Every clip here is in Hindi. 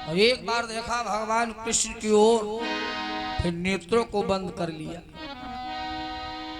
और एक बार देखा भगवान कृष्ण की ओर, फिर नेत्रों को बंद कर लिया।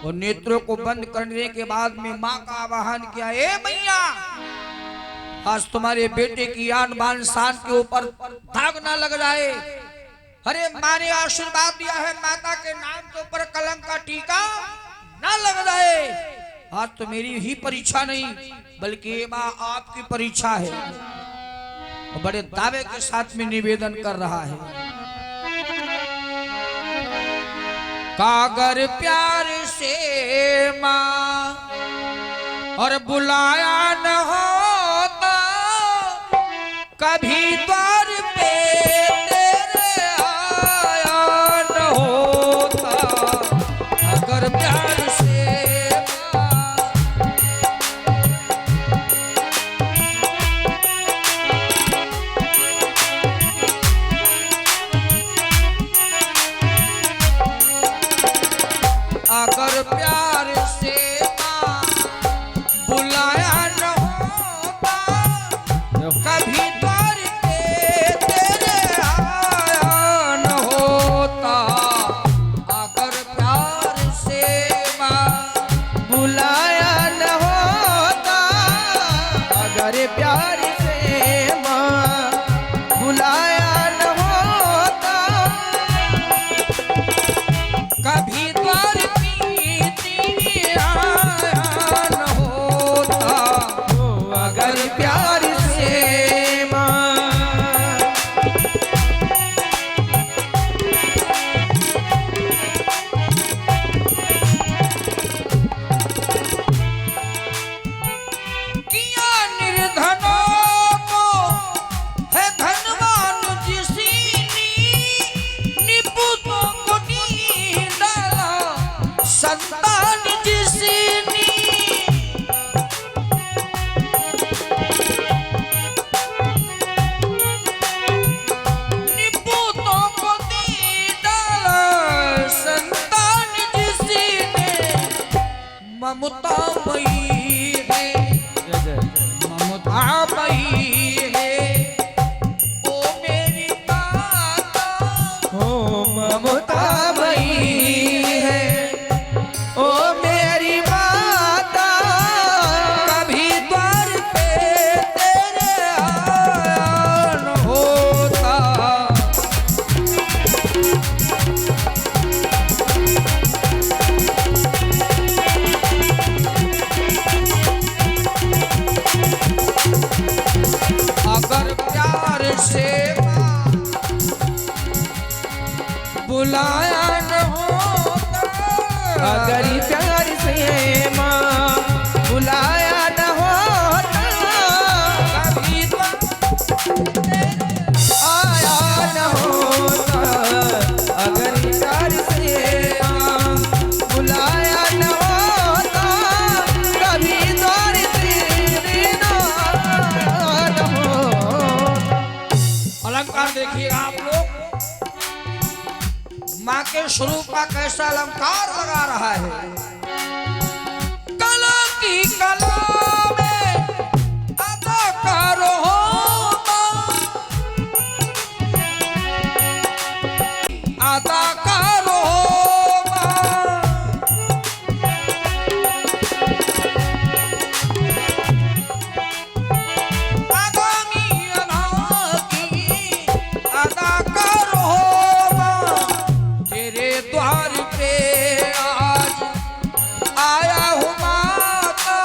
और नेत्रों को बंद करने के बाद में माँ का आवाहन किया, ए मैया, आज तुम्हारे बेटे की आन बान शान के ऊपर दाग ना लग जाए। अरे माँ ने आशीर्वाद दिया है, माता के नाम के ऊपर कलंक का टीका ना लग जाए। आज तो मेरी ही परीक्षा नहीं बल्कि ये माँ आपकी परीक्षा है। और बड़े दावे के साथ में निवेदन कर रहा है, कागर प्यार से माँ और बुलाया न होता, कभी द्वार पे तेरे आया न होता। अगर प्यार से अगर प्यार से माँ बुलाया न होता, कभी द्वार पे तेरे आया न होता। अगर प्यार से माँ बुलाया न होता, अगर प्यार से माँ बुलाया न होता, कभी द्वार पे तेरे आया न होता। अगर प्यार से माँ किया निर्धनों को है धनवान जिसने, निपुतों को नींद डाला संतान जिसने। निपुतों को नींद डाला संतान जिसने, ममतामयी है, ममतामयी है ओ मेरी माता। हो ममतामयी है, ओ मेरी माता। कभी द्वार पे तेरे आया न होता। अगर प्यार से माँ बुलाया न होता, अगर प्यार से माँ बुलाया न होता, कभी द्वार आया न होता। अगर प्यार से माँ बुलाया न होता, कभी द्वार तेरे न आया न होता। अलंकार देखिएगा आप लोग, माँ के स्वरूप का कैसा अलंकार लगा रहा है। कला की कला में अदाकार हो माँ, अदाकार हो माँ। आगामी अनाकी अदाकार हो माँ, तेरे द्वार पे आज आया हूँ माता।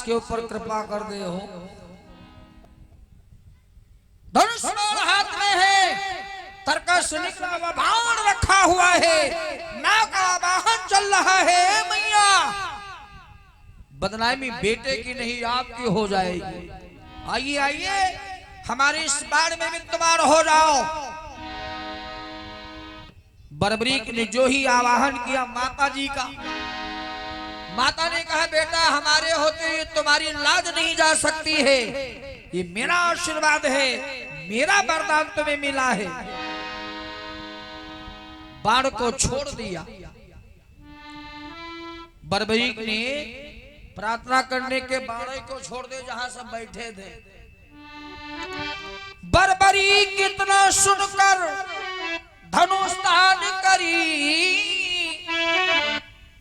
इसके ऊपर कृपा कर दे हो। धनुष हाथ में है, तरकस निकला हुआ बाण रखा हुआ है, नाग का वाहन चल रहा है। मैया बदनामी बेटे की नहीं आपकी हो जाएगी। आइए आइए हमारे इस बाण में विद्यमान हो जाओ। बरबरीक ने जो ही आवाहन किया माता जी का, माता ने कहा बेटा हमारे होते हुए तुम्हारी लाज नहीं जा सकती है, ये मेरा आशीर्वाद है, मेरा वरदान तुम्हें मिला है। बाण को छोड़ दिया। बरबरीक ने प्रार्थना करने के बाण को छोड़ दे जहां सब बैठे थे। बरबरीक इतना सुनकर धनुष तान करी,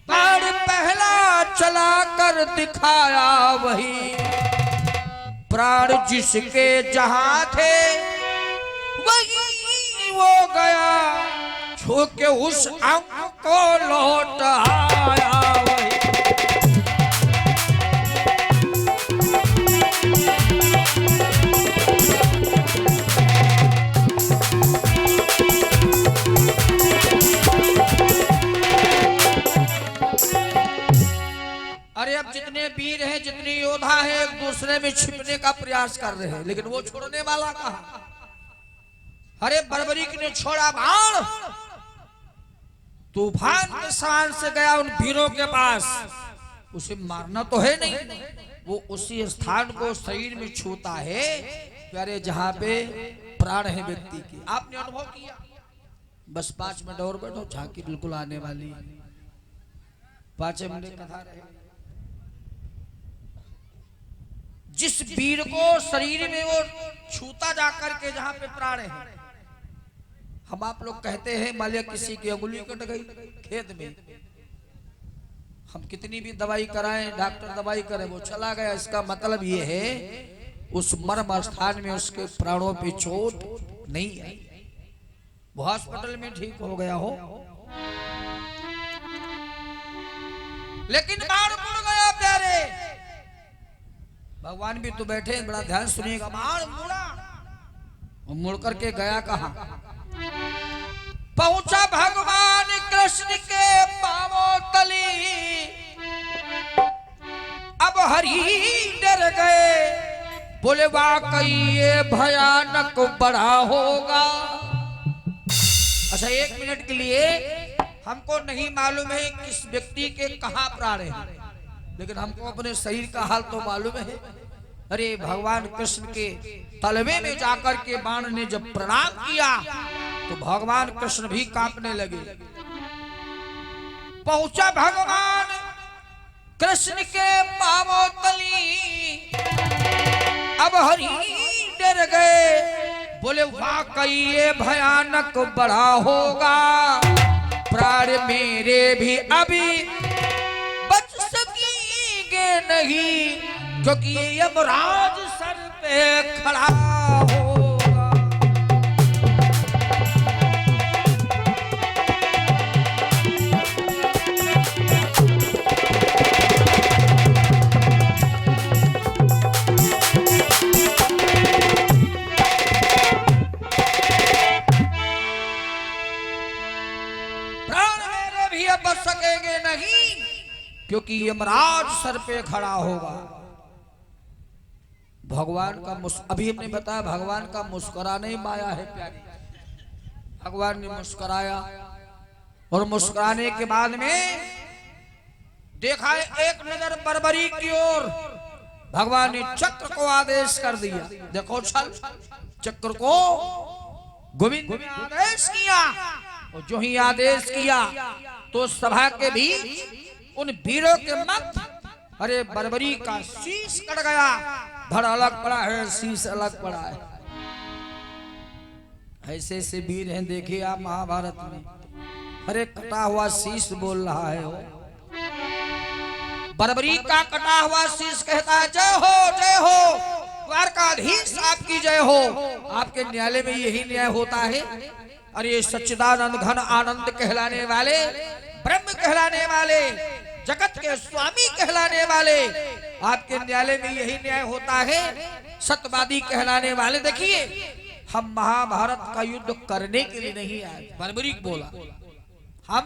बाण पहला चला कर दिखाया वही, प्राण जिसके जहां थे वही वो गया, छू के उस अंग को लौट आया वही। अरे अब जितने वीर हैं, जितने योद्धा हैं, एक दूसरे में छिपने का प्रयास कर रहे हैं, लेकिन वो छोड़ने वाला कहा। अरे बरबरीक ने छोड़ा बाण, तूफान के समान से गया उन वीरों के पास। उसे मारना तो है नहीं, वो उसी स्थान को शरीर में छूता है प्यारे जहां पे प्राण है व्यक्ति के। आपने अनुभव किया। बस 5 मिनट और बैठो, झांकी बिल्कुल आने वाली है। 5 मिनट कथा रहे। जिस वीर को शरीर में वो छूता जाकर के जहां पे प्राण है, हम आप लोग कहते हैं मान लिया किसी की अंगुली कट गई खेत में, हम कितनी भी दवाई कराएं, डॉक्टर दवाई करे, वो चला गया, इसका मतलब ये है उस मर्म स्थान में उसके प्राणों पे चोट नहीं आई, वो हॉस्पिटल में ठीक हो गया हो, लेकिन बाण मुड़ गया प्यारे। भगवान भी तो बैठे, बड़ा ध्यान सुनिएगा। बाण मुड़ा, वो मुड़ करके गया कहां? पहुंचा भगवान कृष्ण के पांवों तली। अब हरि डर गए, बोले वाकई ये भयानक बड़ा होगा। अच्छा 1 मिनट के लिए हमको नहीं मालूम है किस व्यक्ति के कहां प्राण है, लेकिन हमको अपने शरीर का हाल तो मालूम है। अरे भगवान कृष्ण के तलवे में जाकर के बाण ने जब प्रणाम किया तो भगवान कृष्ण भी कांपने लगे। पहुंचा भगवान कृष्ण के पांवों तली। अब हरि डर गए, बोले वाकई ये भयानक बड़ा होगा, प्राण मेरे भी अभी बच सकेंगे नहीं, क्योंकि ये यमराज सर पे खड़ा होगा। प्राण मेरे भी अब बच सकेंगे नहीं, क्योंकि यमराज सर पे खड़ा होगा। भगवान का अभी हमने बताया भगवान का मुस्कुराना ही माया है प्यारी। भगवान ने मुस्कुराया और मुस्कुराने के बाद में देखा एक नजर बरबरीक की ओर। भगवान ने चक्र को आदेश कर दिया, देखो चल। चक्र को गोविंद ने आदेश किया, और जो ही आदेश किया तो सभा के बीच उन वीरों के मत, अरे बरबरीक का शीश कट गया। धड़ अलग पड़ा है, शीश अलग पड़ा है। ऐसे ऐसे वीर हैं देखिए आप महाभारत में। अरे कटा हुआ शीश बोल रहा है वो। बरबरीक का कटा हुआ शीश कहता है जय हो जय हो, द्वारकाधीश आपकी जय हो। आपके न्यायालय में यही न्याय होता है। अरे सच्चिदानंद घन आनंद कहलाने वाले, ब्रह्म कहलाने वाले, जगत के स्वामी कहलाने वाले, आपके न्यायालय में यही न्याय होता है। सत्यवादी कहलाने वाले, देखिए हम महाभारत का युद्ध करने के लिए नहीं आए, बर्बरीक बोला, हम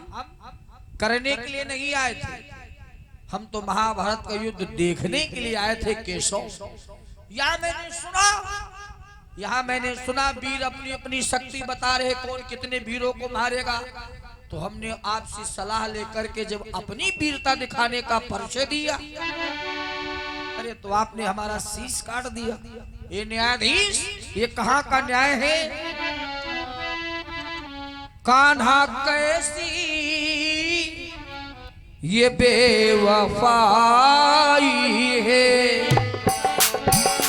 करने के लिए नहीं आए थे, हम तो महाभारत का युद्ध देखने के लिए आए थे केशव। यहाँ मैंने सुना वीर अपनी अपनी शक्ति बता रहे, कौन कितने वीरों को मारेगा। तो हमने आपसे सलाह लेकर के जब अपनी वीरता दिखाने का परिचय दिया, अरे तो आपने हमारा शीश काट दिया। ये न्यायाधीश, ये कहाँ का न्याय है? कान्हा कैसी ये बेवफाई है,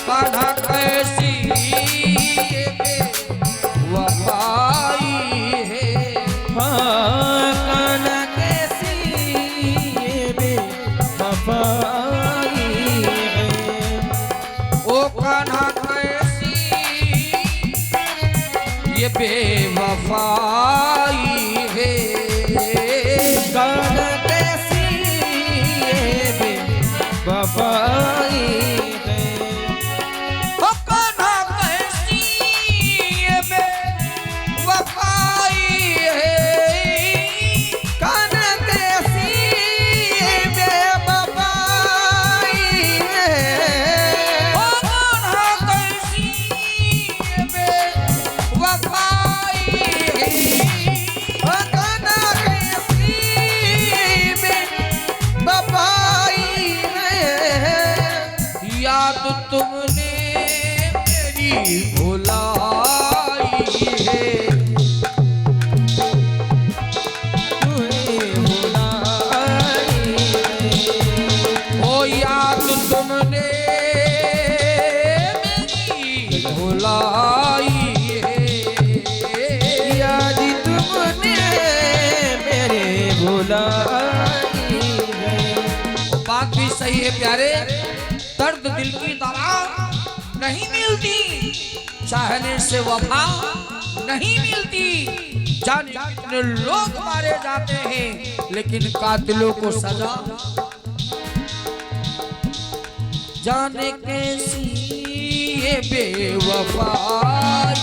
कान्हा कैसी ये बेवफाई है। हाँ, कान्हा कैसी ये बेवफाई है। ओ कान्हा कैसी ये बेवफाई है, कान्हा कैसी ये बेवफाई है। ओ कान्हा कैसी ये बेवफाई है, कान्हा कैसी ये बेवफाई है। ओ कान्हा कैसी ये बेवफाई है। ओ कान्हा कैसी बेवफाई है। याद तुमने मेरी भुलाई है, तूने भुलाई ओ याद तुमने मेरी भुलाई है। याद तुमने मेरे भुलाई है। बात भी सही है प्यारे, दर्द दिल की दवा नहीं मिलती, चाहने से वफा नहीं मिलती। जाने कितने लोग मारे जाते हैं, लेकिन कातिलों को सजा। जाने कैसी ये बेवफाई,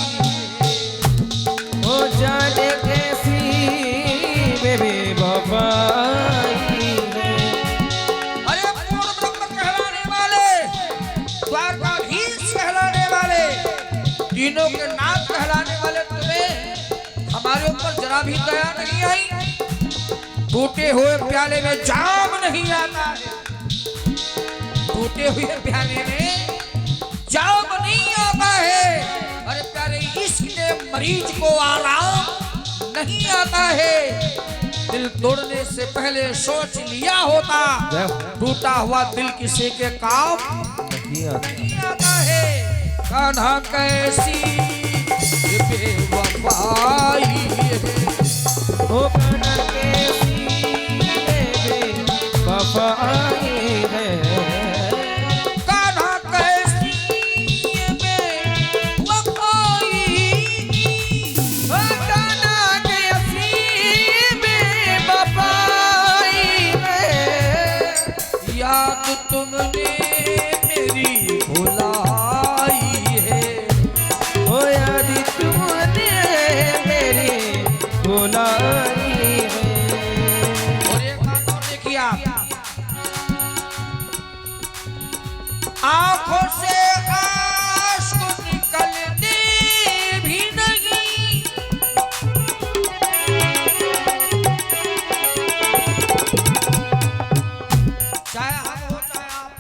ओ जाने कैसी बेवफाई है। अरे पूर्ण ब्रह्म कहलाने वाले, द्वारकाधीश कहलाने वाले, तीनों के नाम कहलाने वाले तुम्हें हमारे ऊपर जरा भी दया नहीं आई। टूटे हुए प्याले में जाम नहीं आता है, टूटे हुए प्याले में जाम नहीं आता है। अरे प्यारे, इश्क के मरीज को आराम नहीं आता है। दिल तोड़ने से पहले सोच लिया होता, टूटा हुआ दिल किसी के काम नहीं आता है। कान्हा कैसी ये बेवफाई है, ओ कान्हा कैसी ये बेवफाई है। कान्हा कैसी ये बेवफाई, ओ कान्हा कैसी बेवफाई है। याद तुमने मेरी भुलाई है। ओ याद तुमने मेरी भुलाई है। और एक बात और देखिए आप, आंखों से आंसू निकलते भी नहीं, चाहे हम हो चाहे आप,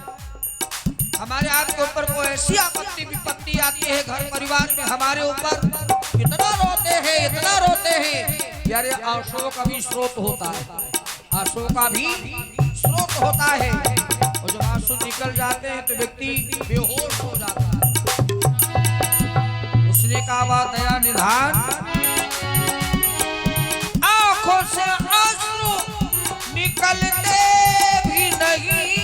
हमारे आपके ऊपर कोई ऐसी आपत्ति विपत्ति आती है घर परिवार में, हमारे ऊपर इतना रोते हैं, इतना रोते हैं। यार आंसुओं का भी स्रोत होता है, आंसुओं का भी स्रोत होता है। और जब आंसू निकल जाते हैं तो व्यक्ति बेहोश हो जाता है। उसने कहा बात दया निधान, आंखों से आंसू निकलते भी नहीं,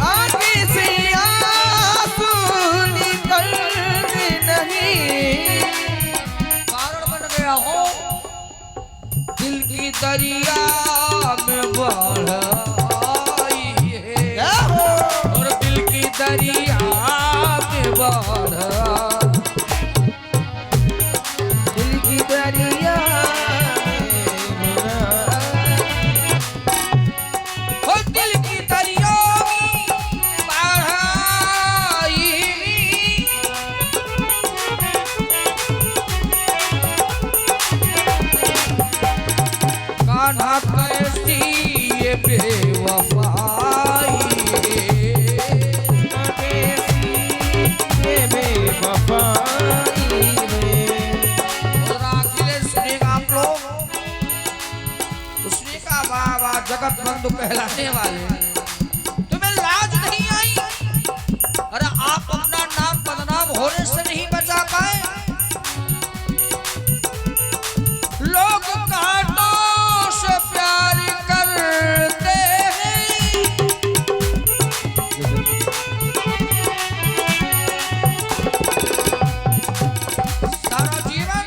आगे से आंसू निकलते नहीं। कारण बन गया हो दिल की दरिया में बढ़ आई है। बंधु कहलाने वाले, तुम्हें लाज नहीं आई? अरे आप अपना नाम बदनाम होने से नहीं बचा पाए? लोग कांटों से प्यार करते हैं, सारा जीवन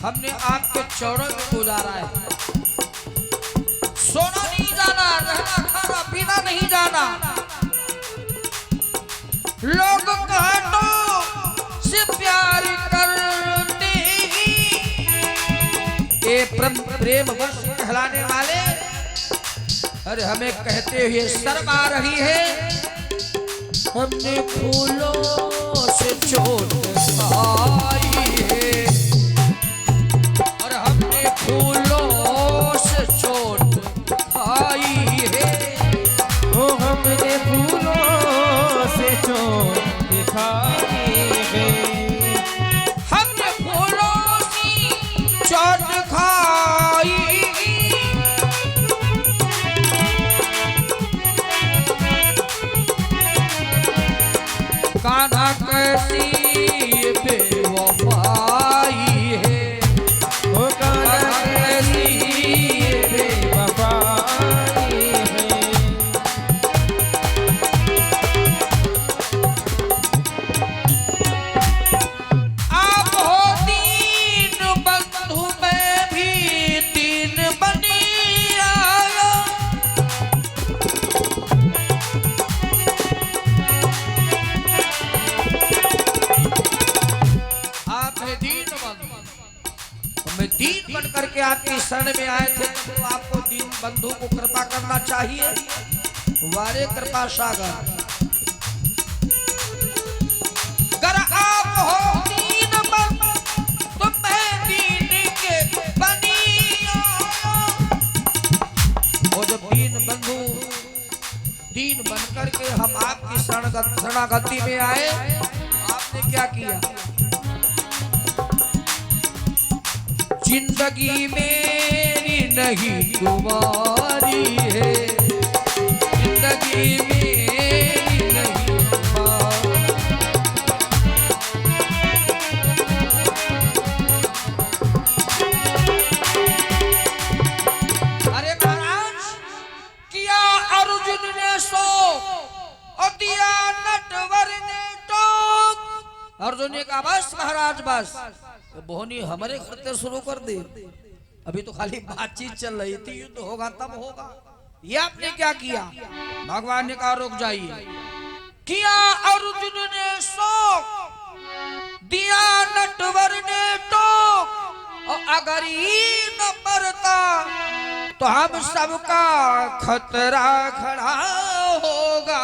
हमने आपके चरणों में गुजारा है। सोना नहीं जाना, रहना खाना पीना नहीं जाना। लोग कांटों से प्यार करते हैं, ये प्रेम वर्ष कहलाने वाले अरे हमें कहते हुए शर्म आ रही है। हमने फूलों से चोट खाई है, और हमने फूलों से चोट खाई है। ओ हमने फूलों से चोट खाई है, हमने फूलों से चोट खाई। कान्हा कैसी बेवफाई है, ओ कान्हा कैसी बेवफाई है। आप हो दीन बंधु, मैं भी दीन बनी आया। आप है दीन बंधु, मैं दीन बन करके आपकी शरण में आए थे, तो आपको दीन बंधु को कृपा करना चाहिए। वारे कृपा सागर, अगर आप हो दीन बंधु तो मैं दीन के बनी आया। और जब दीन बंधु दीन बन करके हम आपकी शरणागति में आए, आपने क्या किया? जिंदगी मेरी नहीं तुम्हारी है, जिंदगी मेरी नहीं तुम्हारी। अरे महाराज, किया अर्जुन ने सो और दिया नटवर ने टोक। अर्जुन ने कहा बस महाराज बस, तो बोहनी हमारे खर्चे शुरू कर दे। अभी तो खाली बातचीत चल रही थी, युद्ध होगा तब होगा। ये आपने क्या किया? भगवान ने कहा रुक जाइए। किया अर्जुन ने शोक, दिया नटवर ने टोक, और अगर ये न मरता तो हम सबका खतरा खड़ा होगा।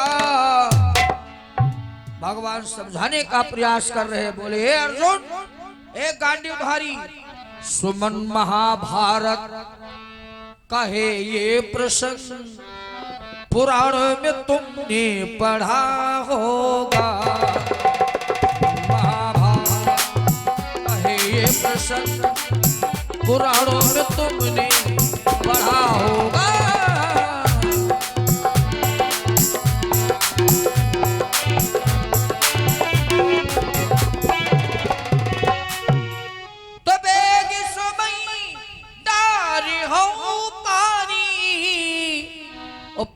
भगवान समझाने का प्रयास कर रहे, बोले हे अर्जुन, एक गांडीवधारी, सुमन महाभारत कहे ये प्रसंग पुराण में तुमने पढ़ा होगा। महाभारत कहे ये प्रसंग पुराणों में तुमने पढ़ा होगा।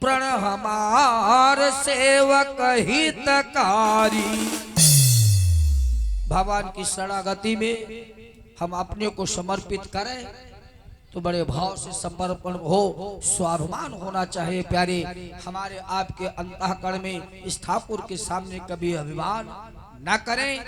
प्रण हमार सेवक हितकारी। भगवान की शरणागति में हम अपने को समर्पित करें तो बड़े भाव से समर्पण हो, स्वाभिमान होना चाहिए। प्यारे, हमारे आपके अंतःकरण में इस ठाकुर के सामने कभी अभिमान न करें।